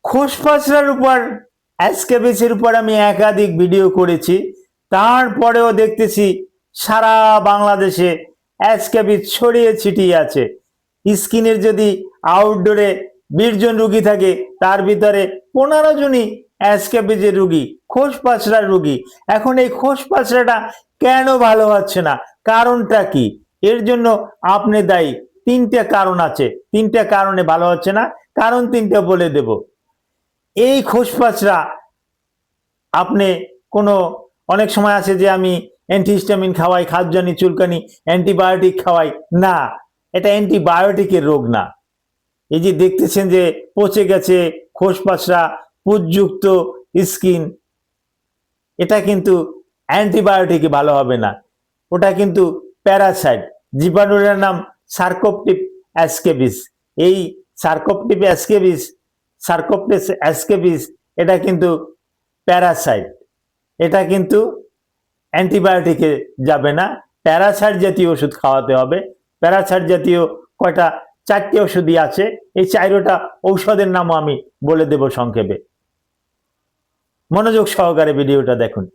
খোসপাচড়ার উপর অ্যাসকেবিসের উপর আমি একাধিক ভিডিও করেছি, তারপরেও দেখতেছি সারা বাংলাদেশে অ্যাসকেবিস ছড়িয়ে ছিটিয়ে আছে। স্কিনের যদি আউটডোরে 20 জন রুগী থাকে, তার ভিতরে 15 জনই অ্যাসকেবিসের রুগী, খোসপাচড়ার রুগী। এখন এই খোসপাচড়াটা কেন ভালো হচ্ছে না, কারণটা কি? এর জন্য আপনি দায়ী। 3টে কারণ আছে, 3টে কারণে ভালো হচ্ছে না, কারণ 3টে বলে দেব। এই খোসপাচড়া আপনি কোনো অনেক সময় আছে যে আমি অ্যান্টিহিস্টামিন খাওয়াই, খাদ্যজনিত চুলকানি, অ্যান্টিবায়োটিক খাওয়াই, না, এটা অ্যান্টিবায়োটিকের রোগ না। এই যে দেখতেছেন যে পচে গেছে খোসপাচড়া, পুজযুক্ত স্কিন, এটা কিন্তু অ্যান্টিবায়োটিকে ভালো হবে না, ওটা কিন্তু প্যারাসাইট। জীবাণুর নাম সার্কোপটিস অ্যাসকেবিস। এই সার্কোপটিস অ্যাসকেবিস এটা কিন্তু প্যারাসাইট, এটা কিন্তু অ্যান্টিবায়োটিকে যাবে না, প্যারাসাইট জাতীয় ওষুধ খাওয়াতে হবে। প্যারাসাইট জাতীয় কয়টা 4টে ওষুধই আছে, এই 4টা ঔষধের নামও আমি বলে দেব সংক্ষেপে। মনোযোগ সহকারে ভিডিওটা দেখুন।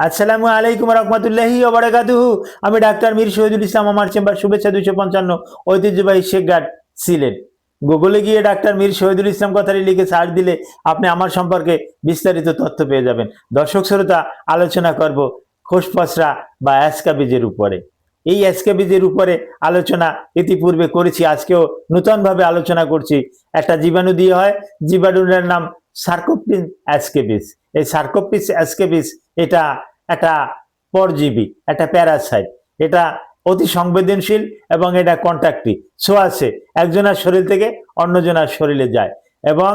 আসসালামু আলাইকুম রহমতুল্লাহি ওয়া বারাকাতুহু। আমি ডাক্তার মীর শহীদুল ইসলাম, আমার চেম্বার শুভেচ্ছা 255, ঐতিহ্যবাহী শেখঘাট, সিলেট। গুগলে গিয়ে ডাক্তার মীর শহীদুল ইসলাম কথাটি লিখে সার্চ দিলে আপনি আমার সম্পর্কে বিস্তারিত তথ্য পেয়ে যাবেন। দর্শক শ্রোতা, আলোচনা করব খোসপাচড়া বা অ্যাসকেবিসের উপরে। এই অ্যাসকেবিসের উপরে আলোচনা ইতিপূর্বে করেছি, আজকেও নতুনভাবে আলোচনা করছি। একটা জীবাণু দিয়ে হয়, জীবাণুর নাম সার্কোপটিস অ্যাসকেবিস। এই সার্কোপটিস অ্যাসকেবিস এটা একটা পরজীবী, একটা প্যারাসাইট। এটা অতি সংবেদনশীল এবং এটা কন্ট্যাক্টি, ছোঁয়াচে, একজনের শরীর থেকে অন্যজনের শরীরে যায়। এবং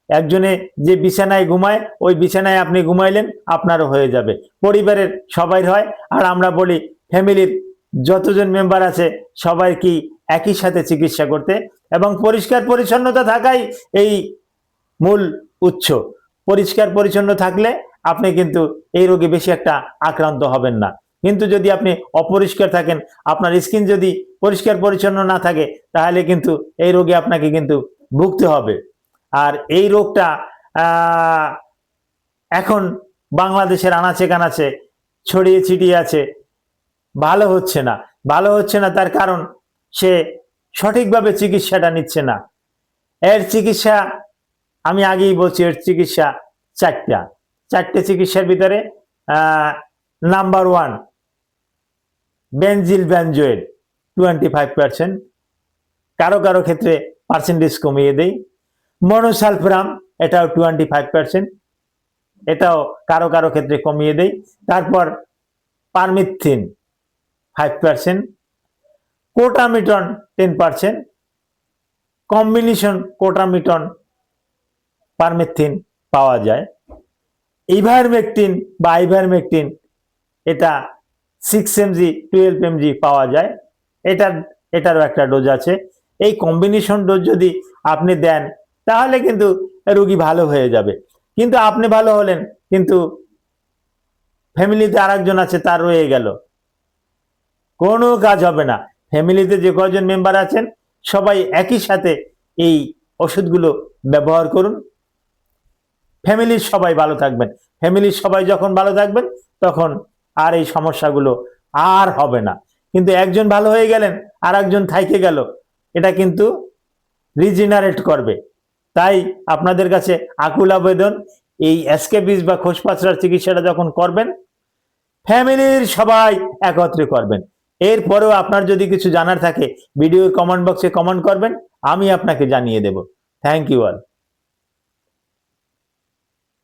একজনে যে বিছানায় ঘুমায়, ওই বিছানায় আপনি ঘুমাইলেন, আপনারও হয়ে যাবে, পরিবারের সবাই হয়। আর আমরা বলি ফ্যামিলির যতজন মেম্বার আছে সবাই কি একই সাথে চিকিৎসা করতে, এবং পরিষ্কার পরিচ্ছন্নতা থাকাই এই মূল উৎস। পরিষ্কার পরিচ্ছন্ন থাকলে আপনি কিন্তু এই রোগে বেশি একটা আক্রান্ত হবেন না। কিন্তু যদি আপনি অপরিষ্কার থাকেন, আপনার স্কিন যদি পরিষ্কার পরিচ্ছন্ন না থাকে, তাহলে কিন্তু এই রোগে আপনাকে কিন্তু ভুগতে হবে। আর এই রোগটা এখন বাংলাদেশের আনাচে কানাচে ছড়িয়ে ছিটিয়ে আছে, ভালো হচ্ছে না। ভালো হচ্ছে না তার কারণ সে সঠিকভাবে চিকিৎসাটা নিচ্ছে না। এর চিকিৎসা আমি আগেই বলছি, এর চিকিৎসা 4টে চিকিৎসার ভিতরে নাম্বার 1 বেনজিল বেনজোয়েট 25%, কারো কারো ক্ষেত্রে পার্সেন্টেজ কমিয়ে দেই। মনোসালফারাম, এটাও 25%, এটাও কারো কারো ক্ষেত্রে কমিয়ে দেই। তারপর পারমিথিন 5%, কোটামিটন 10%, কম্বিনেশন কোটামিটন পারমিথিন পাওয়া যায়। ইভারমেকটিন বা আইভারমেকটিন, এটা 6 mg 12 mg পাওয়া যায়। এটারও একটা ডোজ আছে। এই কম্বিনেশন ডোজ যদি আপনি দেন, তাহলে কিন্তু রোগী ভালো হয়ে যাবে। কিন্তু আপনি ভালো হলেন, কিন্তু ফ্যামিলিতে আরেকজন আছে, তার রয়ে গেল, কোনো কাজ হবে না। ফ্যামিলিতে যে কয়জন মেম্বার আছেন সবাই একই সাথে এই ওষুধগুলো ব্যবহার করুন, ফ্যামিলির সবাই ভালো থাকবেন। ফ্যামিলির সবাই যখন ভালো থাকবেন, তখন আর এই সমস্যাগুলো আর হবে না। কিন্তু একজন ভালো হয়ে গেলেন, আর একজন থাইকে গেল, এটা কিন্তু রিজেনারেট করবে। তাই আপনাদের কাছে আকুল আবেদন, এই অ্যাসকেবিস বা খোসপাচড়ার চিকিৎসাটা যখন করবেন, ফ্যামিলির সবাই একত্রে করবেন। এরপরেও আপনার যদি কিছু জানার থাকে, ভিডিওর কমেন্ট বক্সে কমেন্ট করবেন, আমি আপনাকে জানিয়ে দেব। Thank you all.